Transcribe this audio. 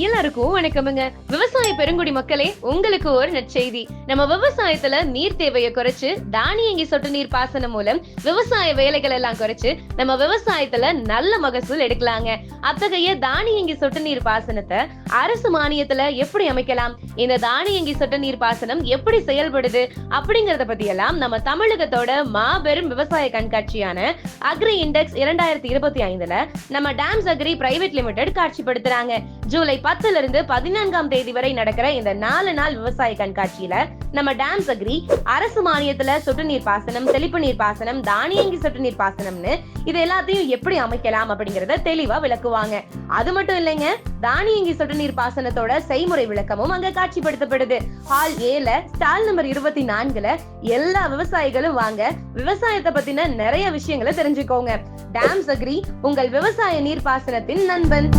எல்லாருக்கும் வணக்கமுங்க. விவசாய பெருங்குடி மக்களே, உங்களுக்கு ஒரு நற்செய்தி. நம்ம விவசாயத்துல நீர் தேவையை குறைச்சு தானியங்கி சொட்டு நீர் பாசனம் மூலம் விவசாய வேலைகள் எல்லாம் குறைச்சு நம்ம விவசாயத்துல நல்ல மகசூல் எடுக்கலாங்க. அத்தகைய தானியங்கி சொட்டு நீர் பாசனத்தை அரசு மானியத்துல எப்படி அமைக்கலாம், இந்த தானியங்கி சொட்டு நீர் பாசனம் எப்படி செயல்படுது அப்படிங்கறத பத்தி எல்லாம் நம்ம தமிழகத்தோட மாபெரும் விவசாய கண்காட்சியான அக்ரி இண்டெக்ஸ் 2025 நம்ம டாம்ஸ் அக்ரி பிரைவேட் லிமிடெட் காட்சிப்படுத்துறாங்க. ஜூலை 10 இருந்து 14 வரை நடக்கிற இந்த 4 நாள் விவசாய கண்காட்சியில நம்ம டாம்ஸ் அக்ரி அரசு மானியத்துல சொட்டு நீர் பாசனம், தெளிப்பு நீர் பாசனம், தானியங்கி சொட்டு நீர் பாசனம்னு இது எல்லாத்தையும் எப்படி அமைக்கலாம் அப்படிங்கறத தெளிவா விளக்குவாங்க. அது மட்டும் இல்லைங்க, தானியங்கி சொட்டு நீர் பாசனத்தோட செய்முறை விளக்கமும் அங்க காட்சிப்படுத்தப்படுது. ஹால் ஏல ஸ்டால் நம்பர் 24ல எல்லா விவசாயிகளும் வாங்க, விவசாயத்தை பத்தின நிறைய விஷயங்களை தெரிஞ்சுக்கோங்க. டாம்ஸ் அக்ரி, உங்கள் விவசாய நீர் பாசனத்தின் நண்பன்.